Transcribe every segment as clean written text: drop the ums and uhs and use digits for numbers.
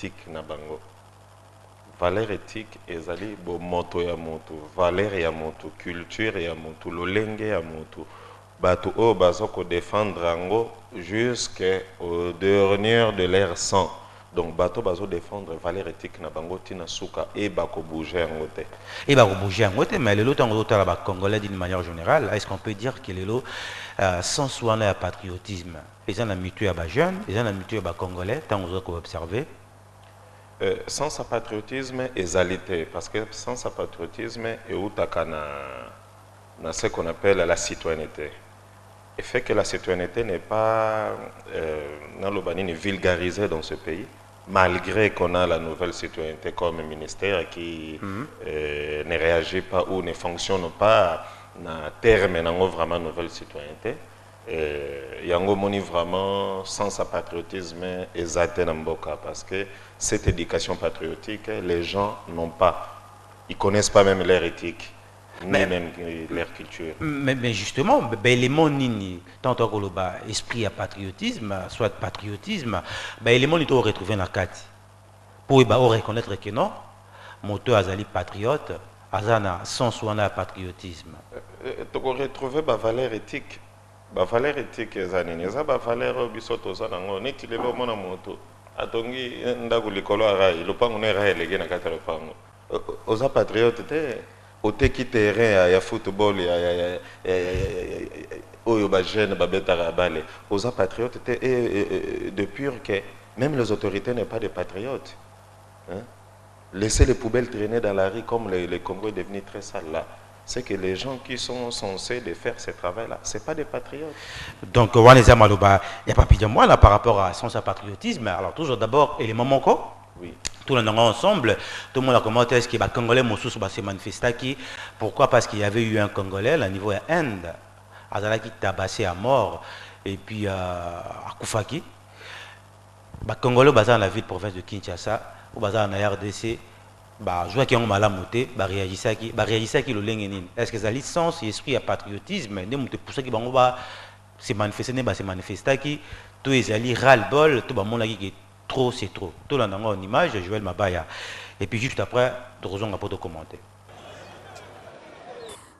éthique na bango. Valeur éthique ezali bo moto ya moto, valeur ya moto, culture ya moto, lolenge ya moto. Bato o bazoko défendre ango jusqu'au dernier de leur sang. Donc bato bazo défendre valeur éthique na bango tina suka et bako bouger ango te. Et bako bouger ango te, mais lelo tango tala ba congolais d'une manière générale, est-ce qu'on peut dire que lelo sans soin à patriotisme, les gens la mutué à ba jeunes, les gens la mutué à ba congolais, tango ko observer. Sans sa patriotisme égalité, parce que sans sa patriotisme et outaka na ce qu'on appelle la citoyenneté. Et fait que la citoyenneté n'est pas vulgarisée dans ce pays, malgré qu'on a la nouvelle citoyenneté comme ministère qui ne réagit pas ou ne fonctionne pas na terme nango vraiment nouvelle citoyenneté. Yango moni vraiment sans sa patriotisme exacté na mboka, parce que cette éducation patriotique, les gens n'ont pas, ils connaissent pas même leur éthique, ni même leur culture. Mais justement, l'élément nini, tant que le esprit à patriotisme, soit patriotisme, l'élément il doit retrouver dans la carte. Pour reconnaître que non, moto azali patriote, azana sans soin à patriotisme. Tu dois retrouver la valeur éthique. La valeur éthique ezanini, eza ba valeur bisoto zanango, neti lelo mona moto. Atongi ndaku likolo arai, lopango ne rai lege na kata lopango. Oza patriote te, oteki terrain ya football ya oyo ba jeune ba betaka bale. Oza patriote te et de pur que même les autorités n'est pas des patriotes. Hein? Laisser les poubelles traîner dans la rue comme le Congo est devenu très sale là. C'est que les gens qui sont censés de faire ce travail-là, ce pas des patriotes. Donc, il n'y a pas pire de moi là par rapport à son patriotisme. Alors, toujours d'abord, élément manquant. Oui. Tout le monde ensemble, tout le monde a commenté est-ce que les Congolais s'est manifesté. Pourquoi? Parce qu'il y avait eu un Congolais, au niveau de l'Inde, qui tabassé à mort, et puis à Koufaki. Les Congolais dans la ville province de Kinshasa, ou dans la RDC. Je vois qu'ils ont mal à monter, réagissent qui le lengenin. Est-ce que ça a licence et esprit à patriotisme, ne pour ça qui vont se manifester, se manifester qui tout les alliés ras-le-bol, tout le monde qui est trop, c'est trop. Tout le monde en image, Joël Mabaya. Et puis juste après, nous allons commenter.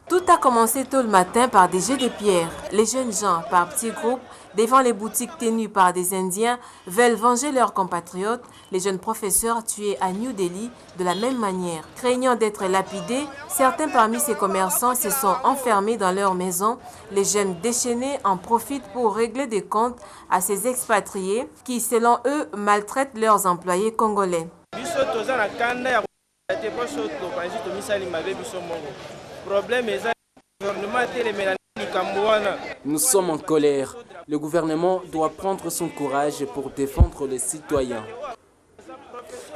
Tout a commencé tôt le matin par des jets de pierre. Les jeunes gens, par petits groupes, devant les boutiques tenues par des Indiens, veulent venger leurs compatriotes, les jeunes professeurs tués à New Delhi, de la même manière. Craignant d'être lapidés, certains parmi ces commerçants se sont enfermés dans leur maison. Les jeunes déchaînés en profitent pour régler des comptes à ces expatriés qui, selon eux, maltraitent leurs employés congolais. Nous sommes en colère. Le gouvernement doit prendre son courage pour défendre les citoyens.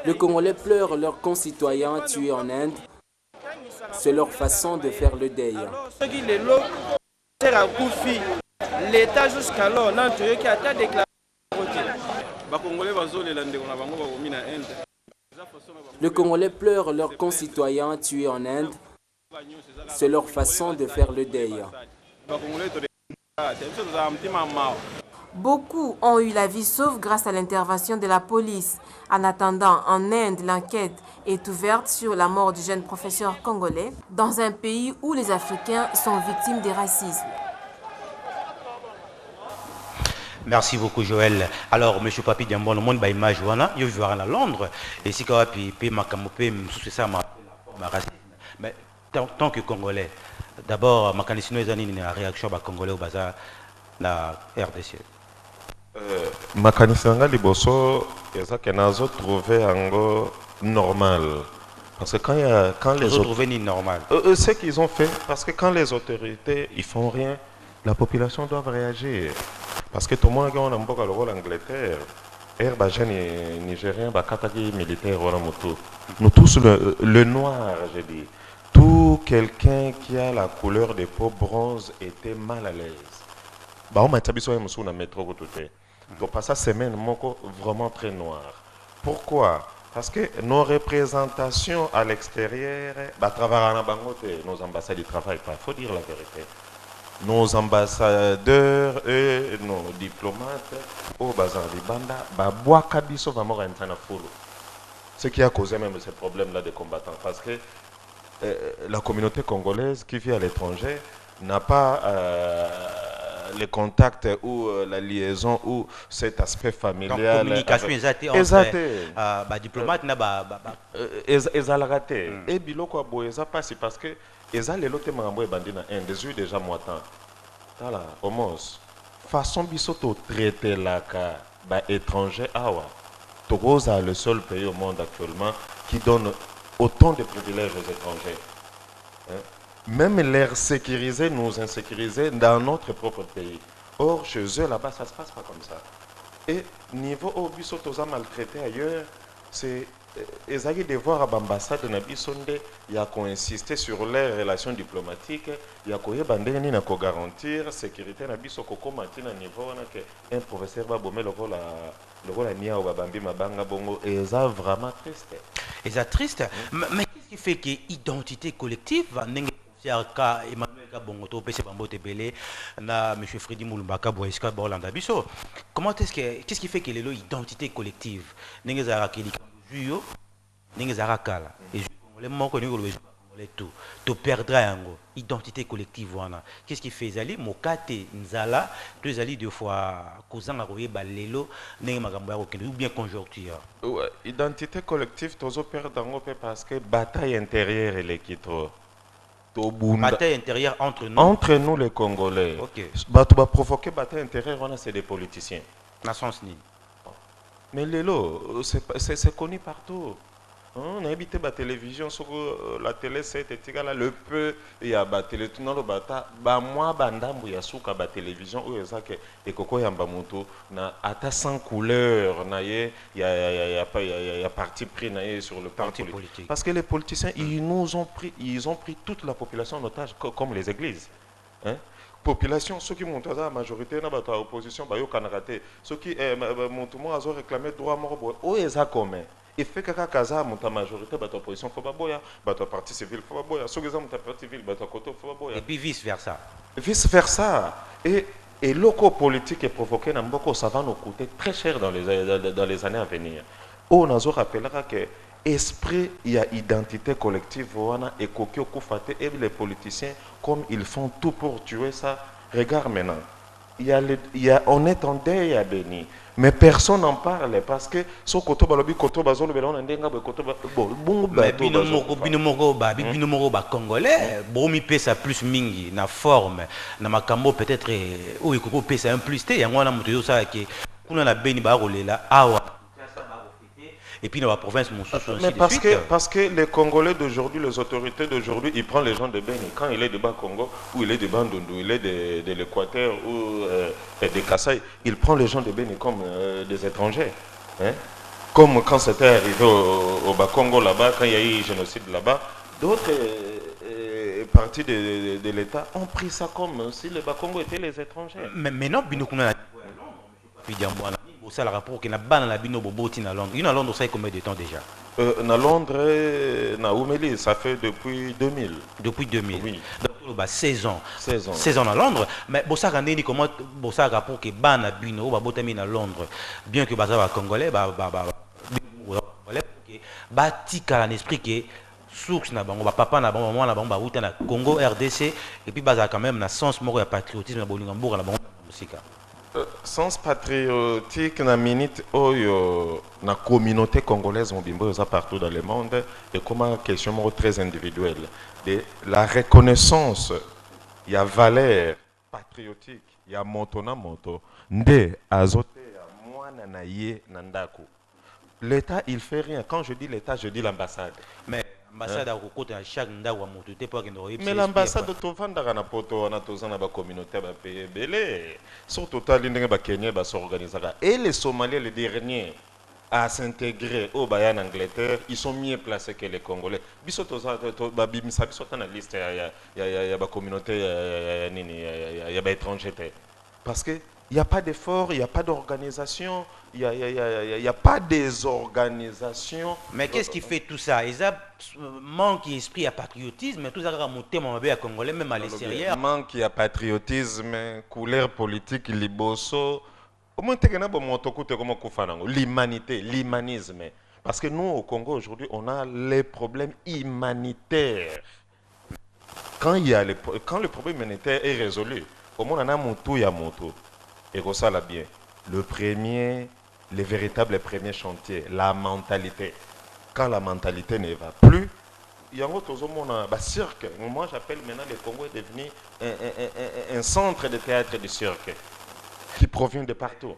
Les Congolais pleurent leurs concitoyens tués en Inde. C'est leur façon de faire le deuil. L'État jusqu'alors n'a pas déclaré. Les Congolais pleurent leurs concitoyens tués en Inde. C'est leur façon de faire le deuil. Beaucoup ont eu la vie sauve grâce à l'intervention de la police. En attendant, en Inde, l'enquête est ouverte sur la mort du jeune professeur congolais dans un pays où les Africains sont victimes de racisme. Merci beaucoup Joël. Alors M. Papi Diambo, le monde va image je vais à Londres et si quand puis ma camopé ça ma racisme. Mais tant que Congolais, d'abord ma candidature est une réaction à Congolais au bazar la RDC. Ma candidature liboso eza que nazo trouvé ango normal. Parce que quand les autres ni normal. Ce qu'ils ont fait, parce que quand les autorités ils font rien, la population doit réagir. Parce que tout le monde a un peu le rôle Angleterre. Nigérien, militaire, nous tous le noir, j'ai dit. Tout quelqu'un qui a la couleur de peau bronze était mal à l'aise. On m'a dit que métro. Donc, pas ça, c'est même vraiment très noir. Pourquoi? Parce que nos représentations à l'extérieur, nos ambassades ne travaillent pas, il faut dire la vérité. Nos ambassadeurs et nos diplomates au bazar de banda ba boaka biso va mora ntana fulu Ce qui a causé même ces problèmes-là des combattants. Parce que la communauté congolaise qui vit à l'étranger n'a pas les contacts ou la liaison ou cet aspect familial. Donc, communication exacte entre diplomate raté. Et biloko aboyeza passe parce que eza lelo te makambo ebandi na Inde ezwi déjà moitan. Tala omos façon biso to traiter la ka ba étranger awa. Togo est le seul pays au monde actuellement qui donne autant de privilèges aux étrangers. Hein? Même l'air sécurisé nous insécuriser dans notre propre pays. Or, chez eux, là-bas, ça ne se passe pas comme ça. Et niveau au bisotosa maltraité ailleurs, c'est ils avaient des devoirs à l'ambassade de Nabisonde, il y a qu'on insister sur les relations diplomatiques, il y a qu'on garantir la sécurité Nabiso Koko Matina niveau un professeur va bomber le rôle à Nia ou à Bambi Mabanga Bongo, et ça vraiment triste. Et ça triste, mais qu'est-ce qui fait que l'identité collective Emmanuel Kabongoto, PC Bambo Tebele, M. Freddy Moulumbaka, Boiska, Borlanda Bisso. Qu'est-ce qui fait que l'identité collective Nengezara Kelika Juyo, Nengezara Kala, et les mots que nous tout, tu perdras un go. Identité collective, voilà. Qu'est-ce qui fait Zali Mokate Nzala, deux alliés deux fois, cousin à Royer Balelo, Nengamagamba, ou bien conjoncture. Identité collective, tu as perdu parce que bataille intérieure et l'équitro. Bataille intérieure entre nous. Entre nous les Congolais. Ok. Tu vas provoquer bataille intérieure, c'est des politiciens. Mais Lélo, c'est connu partout. On a habité la télévision, sur la télé, c'est le peu, il y a la télé, tout le bata, moi, bandambu, il y a souka la télévision, où il y a koko yamba mutu, na ata sans couleur, il y a parti pris sur le parti politique. Parce que les politiciens, ils ont pris toute la population en otage, comme les églises. Hein? Population, ceux qui montent à la majorité, dans l'opposition, ils ont raté. Ceux qui montent à réclamer droit mort, ils ont commun. Il fait que Kaza monte majorité, bah opposition faut pas boya, bah parti civil faut pas boya, ceux qui ont parti civil, bah côté faut pas boya. Et puis vice versa. Vice versa. Et l'oco politique est provoqué dans beaucoup, ça va nous coûter très cher dans les années à venir. On a rappellera que esprit, il y a identité collective, et Kokyo Koufate et les politiciens comme ils font tout pour tuer ça. Regarde maintenant. On est en deuil à Béni. Mais personne n'en parle parce que ce côté balobi côté bazolo belon ndenga côté bon bino congolais bomi pesa plus mingi na forme na makambo peut-être ou ikoko pesa un plus te yango na moto yo ça que kuna na beni ba rolela awa et puis dans la province mais parce que les Congolais d'aujourd'hui, les autorités d'aujourd'hui, ils prennent les gens de Beni. Quand il est de Bas-Congo, ou il est de Bandundu, il est de l'Équateur, ou de Kassai, ils prennent les gens de Beni comme des étrangers. Hein? Comme quand c'était arrivé au Bas-Congo là-bas, quand il y a eu génocide là-bas, d'autres parties de l'État ont pris ça comme si les Bas-Congo étaient les étrangers. Mais non, Binokuna ça le rapport que na bana la bino boboti na Londres. Il à Londres ça combien de temps déjà? Na Londres, na Oumeli, ça fait depuis 2000. Depuis 2000. Oui. Donc 16 ans. 16 ans à Londres. Mais bon ça quand comment bon ça rapport que bana bino ba botami na Londres. Bien que baza ba congolais tika en esprit que source na bango ba papa na bango maman na bango ba wuta na Congo RDC et puis baza quand même na sens moko ya patriotisme na bolinga mboka na bango musika. Sens patriotique na minute oyo na communauté congolaise mobimbo ça partout dans le monde et comme question très individuelle de la reconnaissance il y a valeur patriotique il y a moto na moto nde azote ya mwana na ye na ndako. L'État il fait rien. Quand je dis l'État je dis l'ambassade. Mais l'ambassade a côté à chaque ndako moto te pas que mais l'ambassade de tovanda na poto na tozana ba communauté ba payer belé sur total ndenge ba Kenya ba s'organiser et les Somaliens les derniers à s'intégrer au Bayan Angleterre ils sont mieux placés que les Congolais biso toza ba bimisa biso na liste ya ba communauté ya ba étranger parce que il n'y a pas d'effort, il n'y a pas d'organisation, il n'y a pas des organisations. Mais qu'est-ce qui fait tout ça? Ils manque d'esprit à patriotisme, mais tout ça a monté mon bébé à Congolais, même à l'extérieur. Manque de patriotisme, couleur politique, liboso. Au moins, tu as l'humanité, l'humanisme. Parce que nous, au Congo, aujourd'hui, on a les problèmes humanitaires. Quand le problème humanitaire est résolu, au moins on a moto, il y a moto. Et ça l'a bien. Le véritable premier chantier, la mentalité. Quand la mentalité ne va plus, il y a un autre cirque. Moi, j'appelle maintenant le Congo est devenu un centre de théâtre du cirque qui provient de partout.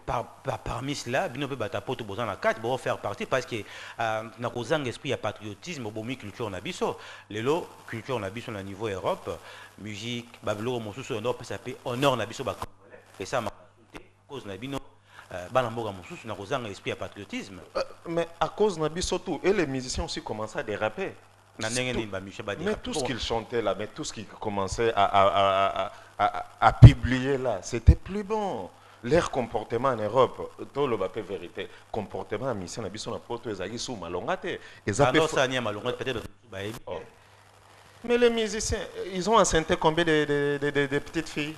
Parmi cela, bien peut batapo tout besoin la carte pour faire partie parce que na kozang esprit à patriotisme bomi culture na biso. Lelo culture na biso na niveau Europe, musique, bablo mosusu Europe ça peut honneur na biso ba congolais. Et ça m'a cause na bino bana mboga mosusu na kozang esprit à patriotisme. Mais à cause na biso tout et les musiciens aussi commençaient à déraper. Mais tout ce qu'ils chantaient là, mais tout ce qu'ils commençaient à publier là, c'était plus bon. Leur comportement en Europe, tout le bapé vérité, comportement en mission, na biso na poto ezaki sous malongate. Mais les musiciens, ils ont enceinté combien de petites filles?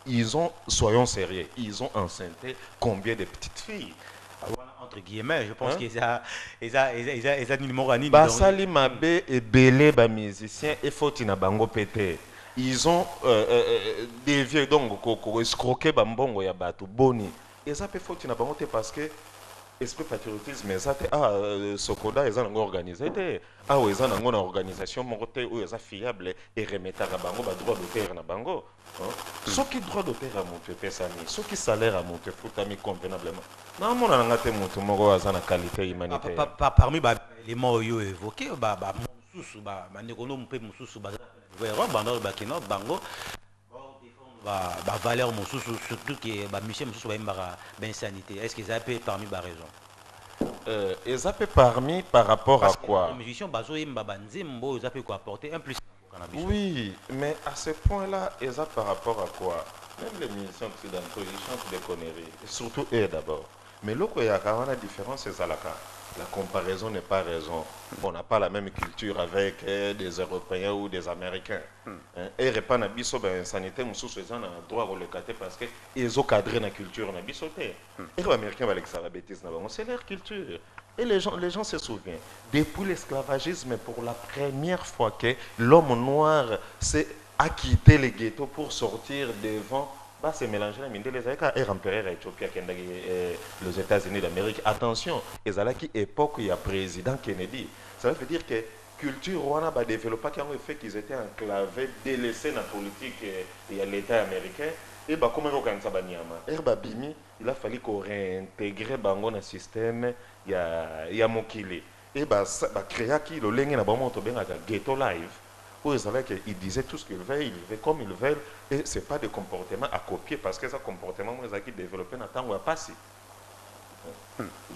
Ils ont, soyons sérieux, ils ont enceinté combien de petites filles? Entre guillemets, je pense qu'ils ont numéro à Basali Mabe et Belé, ba musiciens, et faut na bango pété. Ils ont dévié donc escroqué bambongo ya batu boni. Et ça peut faut na bango parce que esprit patriotisme ezate Sokoda eza nango organisé te. Eza nango na organisation moko te ou eza fiable et remetaka bango ba droit d'auteur na bango. Soki droit d'auteur a monté pesani, soki salaire a monté futami convenablement. Non, mon angate monte moko aza na qualité humanitaire. Parmi les mots évoqués, mususu mandekono mpe mususu bando bakino bango valeur mususu surtout que mission mususu ba insanité. Est-ce qu'ils appellent parmi ba raison? Ils appellent parmi par rapport à quoi? Les musiciens bazo yimba banzembo ils appellent quoi apporter un plus. Oui, mais à ce point-là, ils appellent par rapport à quoi? Même les musiciens occidentaux, ils chantent des conneries, surtout eux d'abord. Mais là, il y a quand même la différence, c'est ça là. La comparaison n'est pas raison. On n'a pas la même culture avec des Européens ou des Américains. Et répand na biso ben sanité mususu ils ont droit à le cater parce que ils ont cadré la culture na biso te. Et les Américains avec ça la bêtise na bango, c'est leur culture. Et les gens se souviennent depuis l'esclavagisme pour la première fois que l'homme noir s'est acquitté les ghettos pour sortir devant. C'est mélangé les empereurs éthiopiens les États-Unis d'Amérique. Attention, ils ont qui époque il y a président Kennedy. Ça veut dire que culture rwanda a développé qui ont fait qu'ils étaient enclavés, délaissés dans la politique et l'État américain. Et comme il a fallu qu'on réintègre dans le système il y a Mokili. Et créer qui le lien na bango to benga ghetto live. Où ils disaient tout ce qu'ils veulent, ils vivaient comme ils veulent, et ce n'est pas des comportements à copier, parce que ce comportement, ils ont développé dans le temps où il n'y a pas si.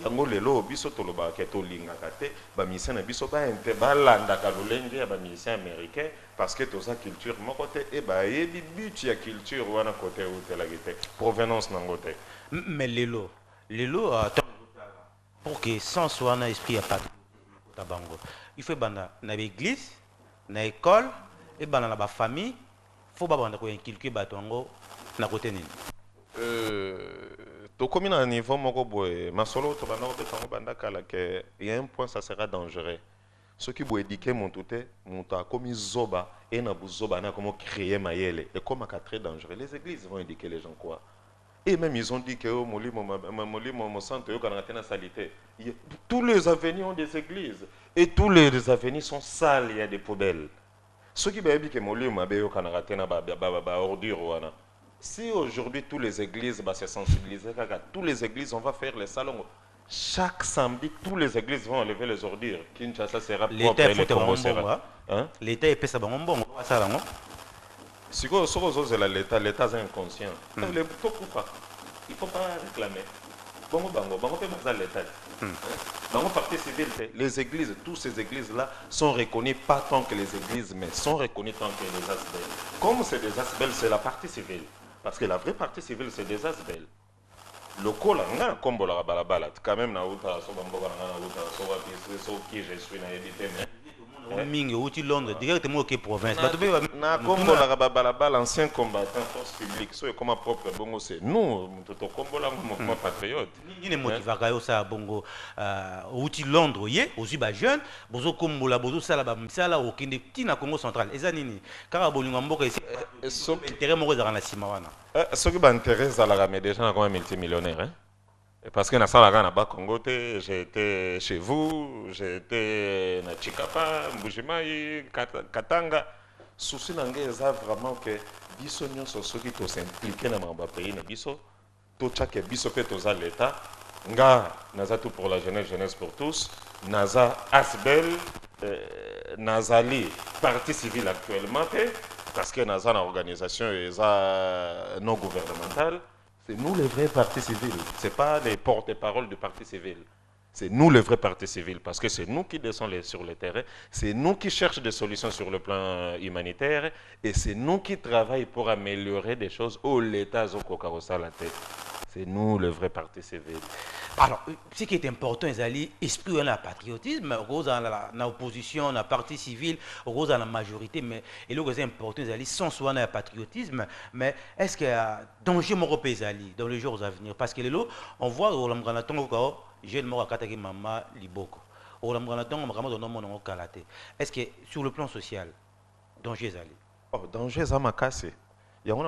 Yango lelo biso toloba ke to lingaka te ba musicien na biso ba ente ba landa ka lolenge ya ba musicien américain parce que to sa culture moko te e ba yebi but ya culture wana côté ou te la gite provenance nango te. Mais lelo pour que sans soit un esprit à pas tabango il faut banda na l'église na école et bana na ba famille faut ba banda ko inculquer batongo na côté nini. Comme à un niveau boy, ma solo to banda ko tango banda kala que il y a un point ça sera dangereux. Ceux qui vont éduquer mon touté, mon ta comme zoba et na buzoba na comment créer mayele et comme à très dangereux. Les églises vont éduquer les gens quoi. Et même ils ont dit que mon centre yo kana tena salité. Tous les avenirs ont des églises et tous les avenirs sont sales, il y a des poubelles. Ceux qui veulent dire que moli mo be yo kana tena ba ordure wana. Si aujourd'hui toutes les églises se sensibiliser, toutes les églises on va faire les salons. Chaque samedi, toutes les églises vont enlever les ordures. Kinshasa sera propre et le Congo sera. L'État est payé bon bon. Si vous l'État est inconscient. Il ne faut pas réclamer. Bon, l'État. Dans partie civile, les églises, toutes ces églises-là sont reconnues pas tant que les églises, mais sont reconnues tant que les asbels. Comme c'est des asbels, c'est la partie civile. Parce que la vraie partie civile, c'est des asbels. Le col, comme la balabala, quand même, na uta so bamboka na uta so qui je suis na edité mais Mingi outi Londres directement au province. Na Congo la l'ancien combattant force publique. So comme propre bongo c'est nous to Congo la mouvement patriote. Ni ne motivaka yo sa bongo outi Londres yé ozu ba jeune bozo kombola bozo sala ba misala okinde tina Congo central. Eza nini? Kaka bolinga mboka ici. Intérêt moko za na sima wana. Ce qui m'intéresse à la mais déjà comme multimillionnaire hein. Parce que dans le Congo, j'ai été chez vous, j'ai été à Chikapa, Mbujimai, Katanga. Souci nange ça vraiment que biso nyonso soki to s'impliquer dans le pays na biso, to chake biso pe to za l'état, nga naza tout pour la jeunesse pour tous, naza Asbel, nazali parti civil actuellement parce que naza une organisation non gouvernementale. C'est nous les vrais partis civils. Ce n'est pas les porte-parole du parti civil. C'est nous les vrais partis civils parce que c'est nous qui descendons sur le terrain, c'est nous qui cherchons des solutions sur le plan humanitaire et c'est nous qui travaillons pour améliorer des choses où l'État a la tête. C'est nous les vrais partis civils. Alors, ce qui est important, c'est l'esprit de la patriotisme, dans l'opposition, dans la partie civile, dans la majorité, mais et le qui est important, c'est sans soi dans le patriotisme, mais est-ce qu'il y a danger dans les jours à venir? Parce que là, on voit au Lamgranaton, jeune mort à Kataki Mama Liboko. Au Lamgranaton, on va vraiment Kalate. Est-ce que sur le plan social, danger Zali? Oh, danger Zamakase. Il y a une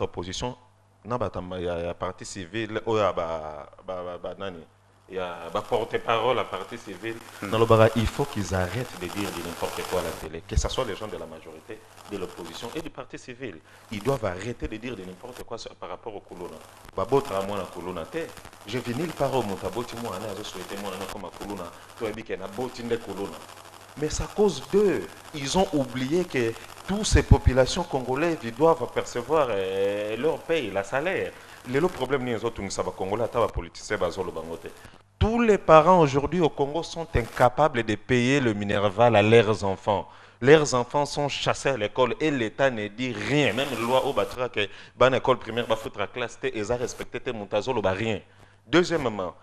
opposition. Il y a parti civil, il y a porte-parole à parti civil. Il faut qu'ils arrêtent de dire n'importe quoi à la télé, que ce soit les gens de la majorité, de l'opposition et du parti civil. Ils doivent arrêter de dire n'importe quoi par rapport au Kuluna. Je viens nulle part au Montaboti, moi, je souhaitais moi, comme à Kuluna, tu as dit qu'il y a un Kuluna. Mais c'est à cause d'eux. Ils ont oublié que toutes ces populations congolaises ils doivent percevoir leur paye, la salaire. Le problème, tous les parents aujourd'hui au Congo sont incapables de payer le minerval à leurs enfants. Leurs enfants sont chassés à l'école et l'État ne dit rien. Même la loi au Batra que dans l'école primaire, il faut classe, ils ont respecté rien. Deuxièmement,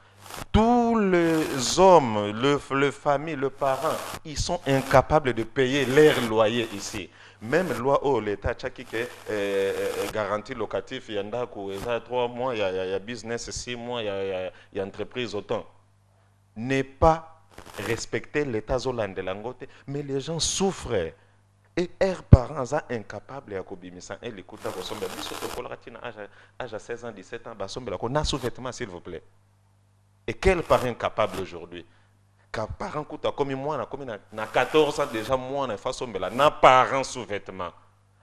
tous les hommes, les familles, les parents, ils sont incapables de payer leur loyer ici. Même loi où l'État qui garantie locatif, il y a 3 mois, il y a business 6 mois, il y a entreprise autant. N'est pas respecter l'État Zolande Langote, mais les gens souffrent. Et leurs parents sont incapables de faire et l'écoute à 16 ans, 17 ans, on a sous-vêtements s'il vous plaît. Et quel parent capable aujourd'hui? Car parent comme moi, na 14 ans déjà, moi, na façon na parent sous-vêtements.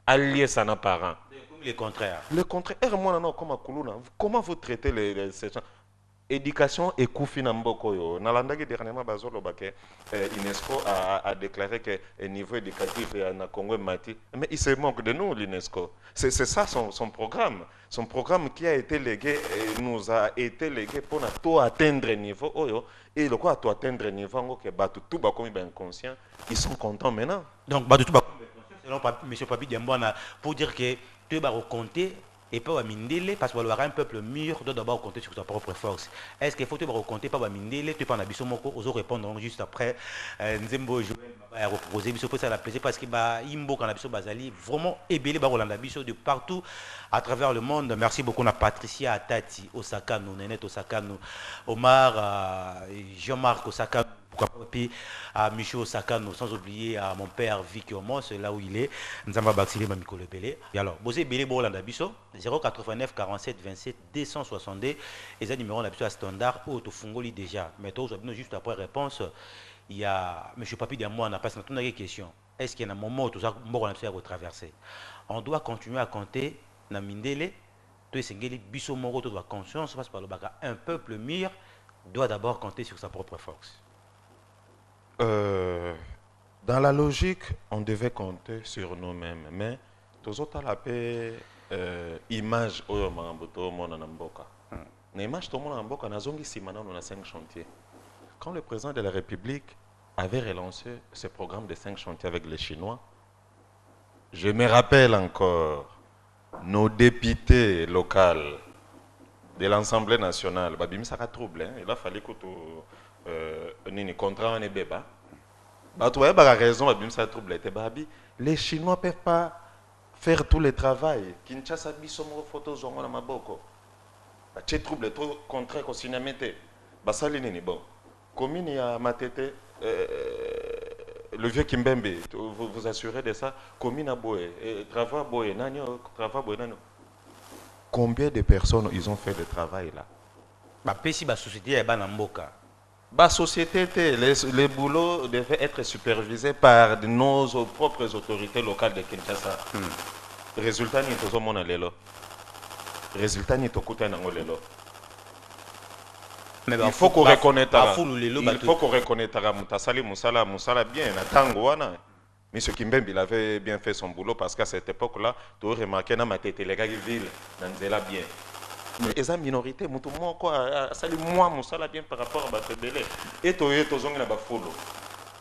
Allié ça na parent. Le contraire. Le contraire, moi, non, comme à Kuluna. Comment vous traitez ces gens? Éducation et Koufi Nambokoyo. Nalandagi dernièrement, l'UNESCO a déclaré que le niveau éducatif en Congo est mati. Mais il se moque de nous, l'UNESCO. C'est ça son programme. Son programme qui a été légué, nous a été légué pour tout atteindre le niveau. Et le quoi, tout atteindre le niveau, tout comme inconscient, ils sont contents maintenant. Donc, selon M. Papi Diambouana, pour dire que tu vas compter. Et pas Mindele, parce qu'il y aura un peuple mûr, doit d'abord compter sur sa propre force. Est-ce qu'il faut te compter pas Mindele, tu peux en abisso moko, aux autres répondre juste après. Nzembo Joël va reposer, biso peut ça la plaisir parce que Imbo quand abisso Bazali vraiment ébélé Barolanda biso de partout à travers le monde. Merci beaucoup à Patricia Atati, Osaka, Nénette Osaka, Omar, Jean-Marc Osaka. Puis à Michel Osakano, sans oublier à mon père Vicky Omos, là où il est, Nzamba Baxili Mamiko Lebele. Et alors, Bosé Bélé Bolanda Bisso, 089 47 27 262, et ça numéro d'habitude à standard, où tu fungoli déjà. Mais toi, juste après réponse, il y a M. Papi Diamouan, on a passé une question. Est-ce qu'il y a un moment où tout ça, on a traversé? On doit continuer à compter, na Mindele, tu es Bisso Moro, tu dois conscience, parce que un peuple mûr doit d'abord compter sur sa propre force. Dans la logique, on devait compter sur nous-mêmes, mais tous autres la paix image oyo mangambuto mona namboka. Na image to mona namboka na zongi simana on a 5 chantiers. Quand le président de la République avait relancé ce programme de 5 chantiers avec les Chinois, je me rappelle encore nos députés locaux de l'Assemblée nationale, babimi ça a troublé, il a fallu que nini contrat en beba Bah, tu vois, bah, la raison, ça trouble. Les Chinois ne peuvent pas faire tout le travail. Kinshasa, bisomo photo zongo na maboko. Bah, tu trouble, trop contraire au cinéma. Bah, ça, c'est bon. Commune ya Matete, le vieux Kimbembe, vous vous assurez de ça. Commune à Boé, travail Boé, Nanyo, travail Boé, Nanyo. Combien de personnes ils ont fait le travail là? Bah, si la société est ban mboka. La société, les boulots devaient être supervisés par nos propres autorités locales de Kinshasa. Résultat, ni tout le monde lelo. Résultat, ni tout le monde lelo. Mais il faut qu'on reconnaisse. Il faut qu'on reconnaisse Moutasali Moussala bien. Mais ce Kimbembe, il avait bien fait son boulot parce qu'à cette époque-là, tu as remarqué dans ma tête, les gars, ville, dans bien. Mais les minorités, moi, Moussala bien par rapport à Batebele. Et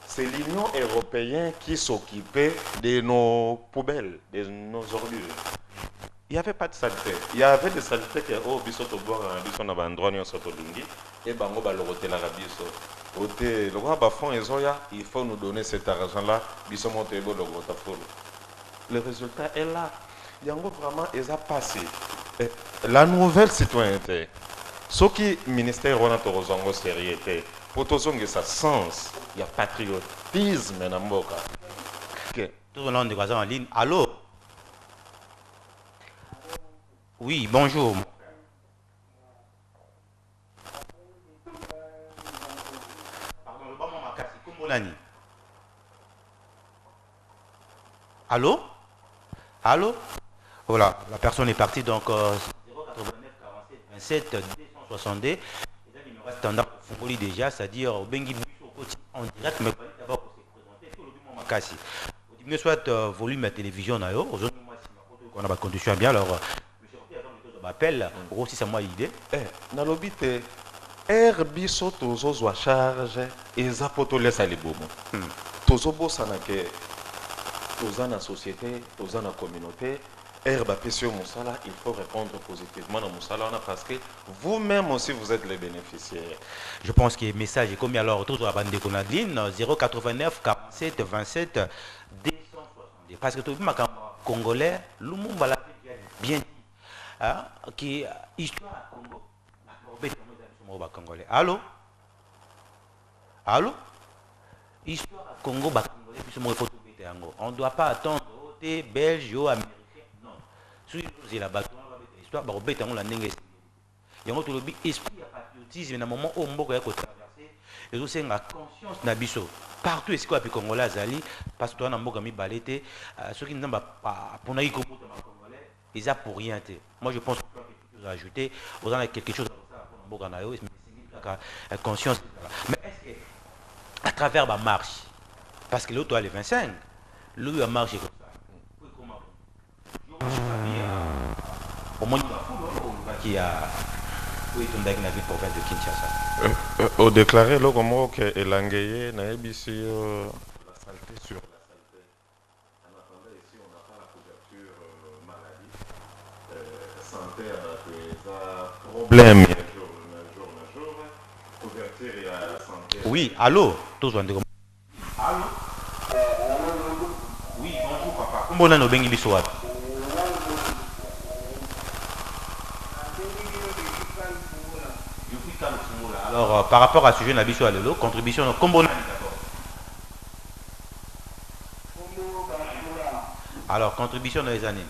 c'est l'Union européenne qui s'occupait de nos poubelles, de nos ordures. Il n'y avait pas de saleté. Il y avait des saletés qui au bisoto boire un na bandroit ni soto lingi et bango balorote la rabiso. Ote le roi bafon ezoya, il faut nous donner cet argent là, biso monte ebo le gota folo. Le résultat est là. Yango vraiment ils a passé. La nouvelle citoyenneté. Ce qui ministère on a torozongo sérieuxité. Pour tozonge ça sens, il y a patriotisme na mboka. Tout le monde de en ligne. Allô? Oui, bonjour. Allô? Allô? Voilà, la personne est partie donc 089 47 27 262. Et là, il me reste standard déjà, c'est-à-dire au Bengi en direct, mais d'abord pour se présenter tout le monde m'a cassé. Au diminuer soit volume de la télévision, aujourd'hui, moi, si on a pas de condition bien, alors. M'appelle aussi c'est moi l'idée. Nalobite air biso tozo zo charge eza poto lesa libomo. Tozo bosana ke toza na société, toza na communauté, air ba pesio musala, il faut répondre positivement à musala parce que vous-même aussi vous êtes les bénéficiaires. Je pense que le message est comme alors tout sur la bande de Conadine 089 47 27 270 parce que tout le monde congolais, le monde va la bien qui histoire Congo. Congolais. Allô? Allô? Histoire Congo on ne doit pas attendre des Belges ou Américains. Non. Si vous la bataille, l'histoire va rebêter la langue. Il y a un autre esprit de patriotisme dans le moment où on va traverser. Et aussi la conscience nabiso. Partout est-ce qu'on a pu Congolais Azali parce que toi on a mis balete ceux qui n'ont pas pour naïko ils a pour rien. Moi je pense qu'on a quelque chose à ajouter. Vous en avez quelque chose à mais conscience. Mais est-ce que à travers ma marche, parce que l'autre a les 25, lui a marché comme ça. Au moins qui a dans la province de Kinshasa. Au déclaré le comment que Elangeye na ebisi la saleté sur la saleté. En attendant ici on n'a pas la couverture maladie. Santé à problème jour couverture et la santé. Oui, allô, tous on dit allô. Oui, bonjour papa. Comment on a bengi biso. Alors par rapport à ce sujet nabiso alelo, contribution combo d'abord. Alors contribution dans les années.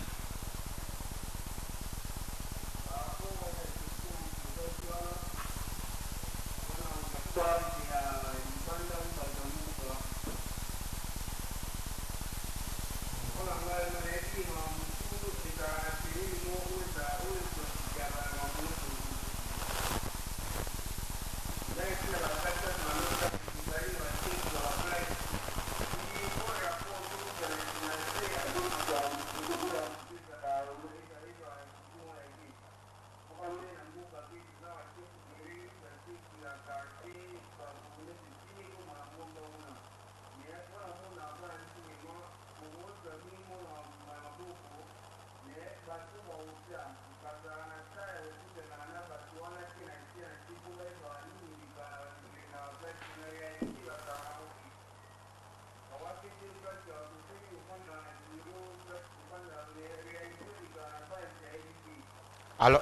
Alors,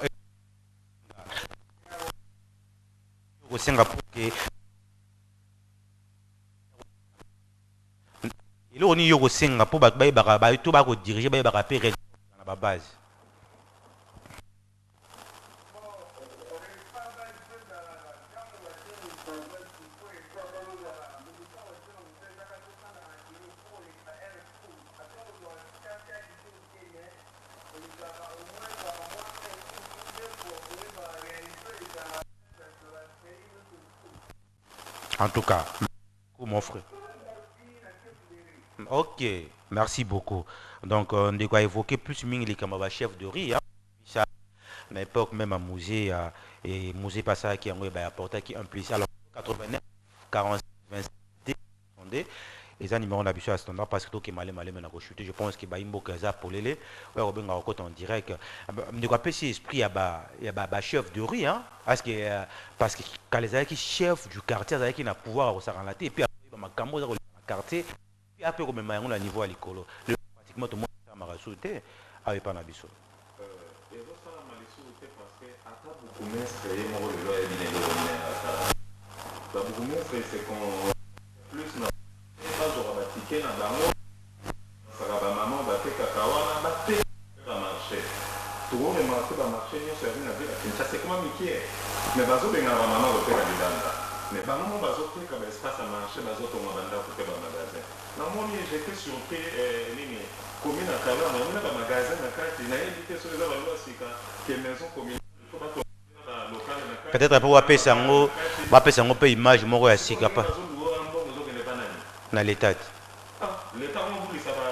au Singapour, il on y au Singapour, tout va diriger, dans la base. En tout cas, mon frère. Ok, merci beaucoup. Donc, on doit évoquer plus les camarades chef de riz. Ça, à l'époque, même à musée, et musée passé qui a apporté qui un plus. Alors, 89, 46, 27, les animaux d'habitude à ce standard parce que tout qui est mal chuté. Je pense que Baimbo Kaza pour les ouais Robin a en direct. Ne quoi pas si esprit il y a chef de riz hein parce que quand les qui chef du quartier qui n'a pouvoir au Saranlaté et puis après ma cambo dans le quartier puis après comme on a niveau à l'école pratiquement tout le monde a marasouté avec pas nabiso. Et vous ça la marasouté parce que à ta beaucoup mais c'est mon rôle là il est là beaucoup mais c'est qu'on plus na ticket na bango saka ba maman ba te kakawana ba te ba marché tout le marché ba marché nyo servi na ville ça c'est comment mikie mais bazo benga ba maman ba te ka bidanda mais ba maman bazo te ka ba espace à marché bazo to mabanda ko te ba magasin na moni j'étais surpris nini commune à Kala na mona ba magasin na kati na éviter sur les avalua sika que maison commune peut-être pour appeler sango pe image moko ya sika pa na l'état. L'État on voulait ça va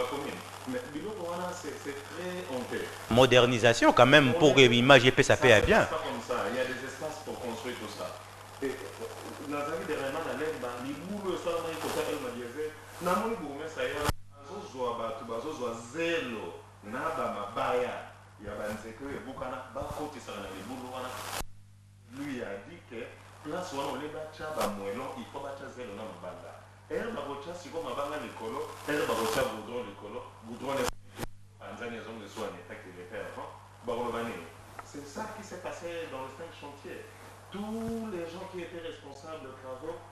commune. Mais c'est très honteux. Modernisation quand même pour que l'image et ça paye bien. Pas comme ça. Il y a des espaces pour construire tout ça. Et Nazari dernièrement dans l'air, les boules ça on a écouté elle m'a dit na mon gourmet ça y a bazo batu bazo zelo na ba mabaya ya banze que bukana ba koti ça na les boules wana. Lui a dit que place wana on les bacha ba moelon il faut bacha zelo na mabanda. Elle m'a reçu si comme avant les colos, elle m'a reçu goudron les colos, goudron les Tanzanie ont de soins et que les faire avant. C'est ça qui s'est passé dans les 5 chantiers. Tous les gens qui étaient responsables de travaux,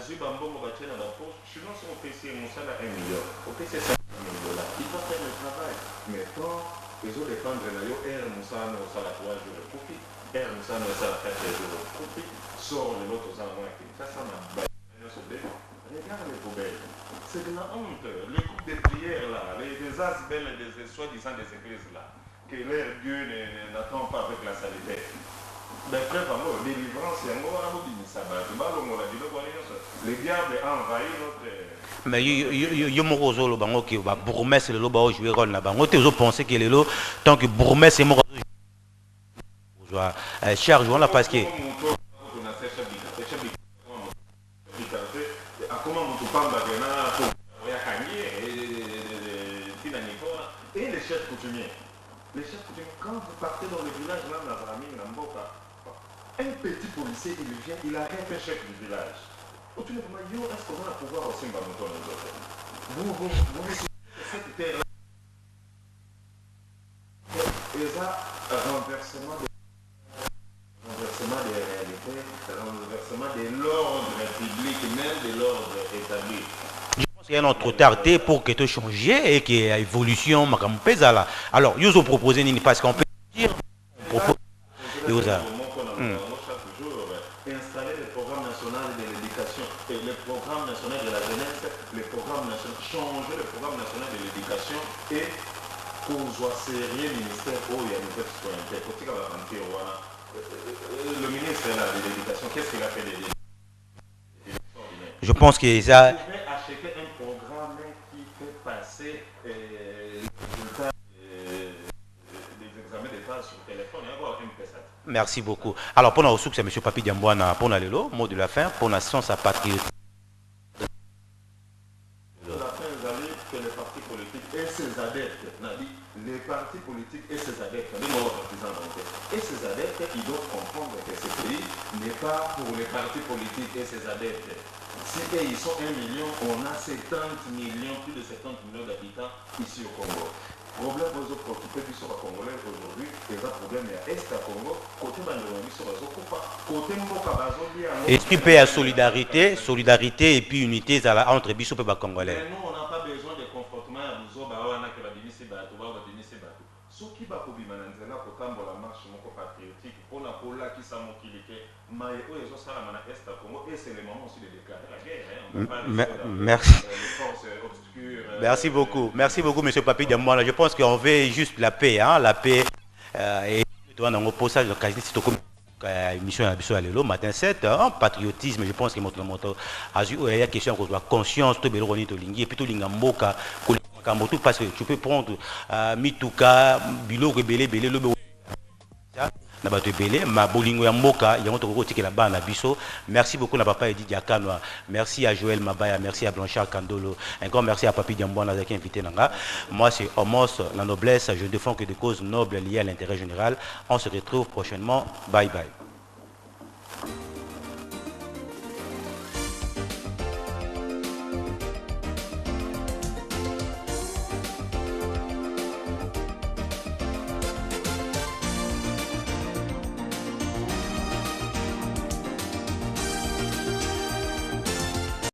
j'ai bambo mobaché dans la poche. Je suis dans son PC, mon salaire 1 million. Au PC 5 000 $. Il va faire le travail. Mais quand ils ont défendre l'ayo, Moussa au salaire 3 jours de profit, Moussa au salaire 4 jours de profit, sort les autres aux amours qui ça m'a baillé. Regarde les poubelles, c'est de la honte. Les coupes de prière là, les asbelles des soi-disant des églises là, que leur Dieu n'attend pas avec la saleté. Mais frère, délivrance, les diables ont envahi notre. Mais yo mo zo lo bango ki ba bourgmestre le lo ba jouer rôle na bango te zo penser que le lo tant que bourgmestre mo charge on la parce que et les chefs coutumiers. Les chefs coutumiers, quand vous partez dans le village, là, un petit policier, il vient, il arrête un chef du village. Est-ce qu'on va pouvoir aussi me vous cette terre-là, et ça, renversement des réalités, renversement de l'ordre public, même de l'ordre établi. Il y a notre tardé pour que tout change et qu'il y ait évolution. Alors, ils ont proposé, parce qu'on peut dire, on propose. Installer le programme national de l'éducation et le programme national de la jeunesse, le programme national, changer le programme national de l'éducation et pour jouer sérieux ministère où il y a une nouvelle citoyenneté. Le ministre là, de l'éducation, qu'est-ce qu'il a fait de l'éducation? Je pense que ça. Vous pouvez acheter un programme qui fait passer les résultats des examens d'État sur téléphone et avoir une PESAT. Merci beaucoup. Alors, pour nous, c'est M. Papi Diambouana, pour nous, mot de la fin, pour nous, sens à patriote. La fin, vous allez que les partis politiques et ses adeptes, les partis politiques et ses adeptes, et ses adeptes, ils doivent comprendre que ce pays n'est pas pour les partis politiques et ses adeptes. Si ils sont 1 million, on a 70 millions, plus de 70 millions d'habitants ici au Congo. problème aux préoccupés qui sont congolais aujourd'hui, c'est un problème à Est à Congo, côté Bandéromi sur les Okupa, côté Mboka Bazoli. Esprit paix à solidarité et puis unité entre Bissou et Congolais. Mais nous, on n'a pas besoin de confrontement à Bouzo, Bawana, que va donner ses bateaux, va donner ses bateaux. Ce qui va pour Bimananzela, pour tambour la marche patriotique, pour la Pola qui s'en moque, mais eux, ils ont ça à Est à Congo, et c'est le moment aussi de déclarer la guerre. Merci. Merci beaucoup, M. Papi Diamboana. Je pense qu'on veut juste la paix, hein, la paix. Et on pose ça, émission à Bissou Alelo, matin 7, patriotisme, je pense que notre il y a question qu'on doit conscience, tout le et puis tout l'ingamboka, parce que tu peux prendre Mituka, Bilo, Rebele, Bele, le merci beaucoup à papa Edith Diakanoa, merci à Joël Mabaya, merci à Blanchard Kandolo, encore merci à Papi Diamboana qui a invité Nanga. Moi c'est Homos, la noblesse, je ne défends que des causes nobles liées à l'intérêt général. On se retrouve prochainement, bye bye.